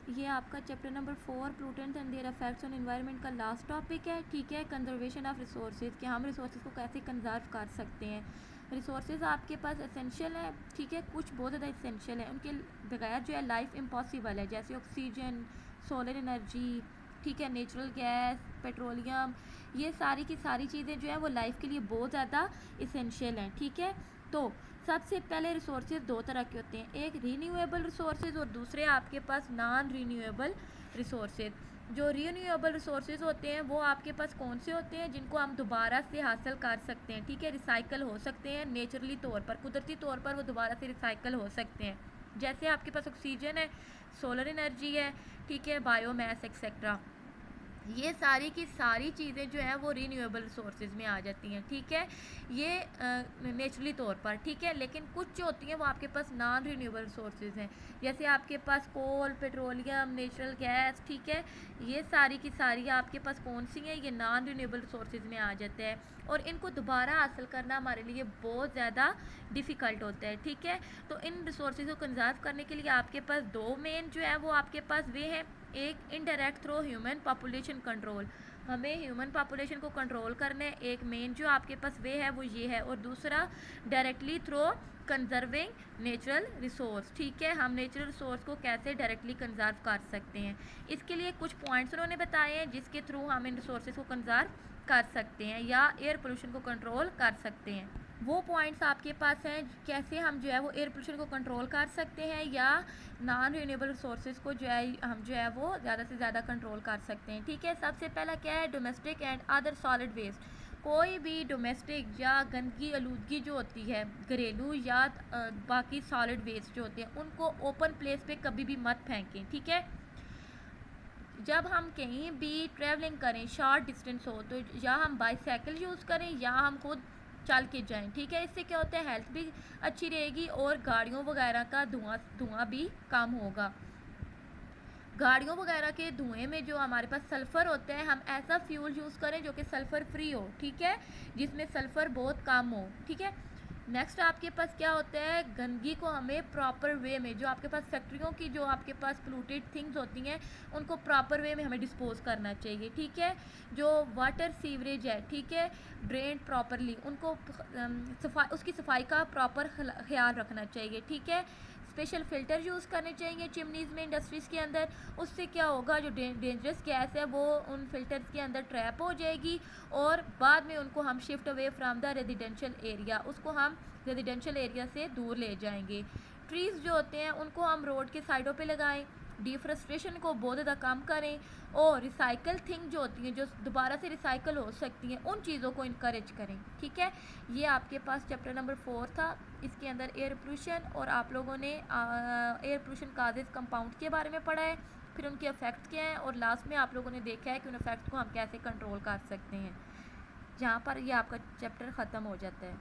ये आपका chapter number 4 pollutants and there effects on environment का लास्ट टॉपिक है, ठीक है। कंजर्वेशन ऑफ रिसोर्सेज, कि हम रिसोर्सेज को कैसे कंजर्व कर सकते हैं। रिसोर्सेज आपके पास एसेंशियल है, ठीक है, कुछ बहुत ज़्यादा एसेंशियल है, उनके बगैर जो है लाइफ इम्पॉसिबल है, जैसे ऑक्सीजन, सोलर एनर्जी, ठीक है, नेचुरल गैस, पेट्रोलियम, ये सारी की सारी चीज़ें जो है वो लाइफ के लिए बहुत ज़्यादा इसेंशियल हैं, ठीक है। तो सबसे पहले रिसोर्सेज दो तरह के होते हैं, एक रीन्यूएबल रिसोर्सेज और दूसरे आपके पास नॉन रीन्यूएबल रिसोर्सेज। जो रीन्यूएबल रिसोर्सेज होते हैं वो आपके पास कौन से होते हैं, जिनको हम दोबारा से हासिल कर सकते हैं, ठीक है, रिसाइकल हो सकते हैं नेचुरली तौर पर, कुदरती तौर पर वो दोबारा से रिसाइकल हो सकते हैं। जैसे आपके पास ऑक्सीजन है, सोलर एनर्जी है, ठीक है, बायोमास एक्सेट्रा, ये सारी की सारी चीज़ें जो है वो रीन्यूएबल रिसोर्सेज में आ जाती हैं, ठीक है, ये नेचुरली तौर पर, ठीक है। लेकिन कुछ जो होती हैं वो आपके पास नॉन रीन्यूएबल रिसोर्सेज हैं, जैसे आपके पास कोल, पेट्रोलियम, नेचुरल गैस, ठीक है, ये सारी की सारी आपके पास कौन सी हैं, ये नॉन रीन्यूएबल रिसोर्सेज में आ जाते हैं, और इनको दोबारा हासिल करना हमारे लिए बहुत ज़्यादा डिफ़िकल्ट होता है, ठीक है। तो इन रिसोर्सेज को कंजर्व करने के लिए आपके पास दो मेन जो है वो आपके पास वे हैं, एक indirect through human population control, हमें ह्यूमन पॉपुलेशन को कंट्रोल करने, एक मेन जो आपके पास वे है वो ये है, और दूसरा directly through conserving natural resource, ठीक है, हम नेचुरल रिसोर्स को कैसे डायरेक्टली कंजर्व कर सकते हैं। इसके लिए कुछ पॉइंट्स उन्होंने बताए हैं जिसके थ्रू हम इन रिसोर्सेज को कंजर्व कर सकते हैं या एयर पोल्यूशन को कंट्रोल कर सकते हैं। वो पॉइंट्स आपके पास हैं कैसे हम जो है वो एयर पोल्यूशन को कंट्रोल कर सकते हैं या नॉन रिन्यूएबल रिसोर्सेज को जो है हम जो है वो ज़्यादा से ज़्यादा कंट्रोल कर सकते हैं, ठीक है। सबसे पहला क्या है, domestic and other solid waste. कोई भी डोमेस्टिक या गंदगी आलूदगी जो होती है, घरेलू या बाकी सॉलिड वेस्ट जो होते हैं, उनको ओपन प्लेस पे कभी भी मत फेंकें, ठीक है। जब हम कहीं भी ट्रैवलिंग करें, शॉर्ट डिस्टेंस हो, तो या हम बाईसाइकिल यूज़ करें या हम खुद चल के जाएं, ठीक है। इससे क्या होता है, हेल्थ भी अच्छी रहेगी और गाड़ियों वगैरह का धुआं भी कम होगा। गाड़ियों वगैरह के धुएं में जो हमारे पास सल्फ़र होता है, हम ऐसा फ्यूल यूज़ करें जो कि सल्फ़र फ्री हो, ठीक है, जिसमें सल्फ़र बहुत कम हो, ठीक है। नेक्स्ट आपके पास क्या होता है, गंदगी को हमें प्रॉपर वे में, जो आपके पास फैक्ट्रियों की जो आपके पास पोल्यूटेड थिंग्स होती हैं उनको प्रॉपर वे में हमें डिस्पोज करना चाहिए, ठीक है। जो वाटर सीवरेज है, ठीक है, ड्रेन प्रॉपरली, उनको उसकी सफाई का प्रॉपर ख्याल रखना चाहिए, ठीक है। स्पेशल फ़िल्टर यूज़ करने चाहिए चिमनीज़ में, इंडस्ट्रीज़ के अंदर। उससे क्या होगा, जो डेंजरस गैस है वो उन फिल्टर्स के अंदर ट्रैप हो जाएगी और बाद में उनको हम shift away from the residential area, उसको हम रेजिडेंशियल एरिया से दूर ले जाएंगे। ट्रीज़ जो होते हैं उनको हम रोड के साइडों पे लगाएं, डिफरेस्ट्रेशन को बहुत ज़्यादा कम करें, और रिसाइकल थिंग जो होती हैं जो दोबारा से रिसाइकल हो सकती हैं उन चीज़ों को इनकरेज करें, ठीक है। ये आपके पास चैप्टर नंबर 4 था, इसके अंदर एयर पोल्यूशन, और आप लोगों ने एयर पोल्यूशन काजेज कंपाउंड के बारे में पढ़ा है, फिर उनके इफ़ेक्ट्स क्या हैं, और लास्ट में आप लोगों ने देखा है कि उन इफ़ेक्ट्स को हम कैसे कंट्रोल कर सकते हैं। जहाँ पर ये आपका चैप्टर ख़त्म हो जाता है।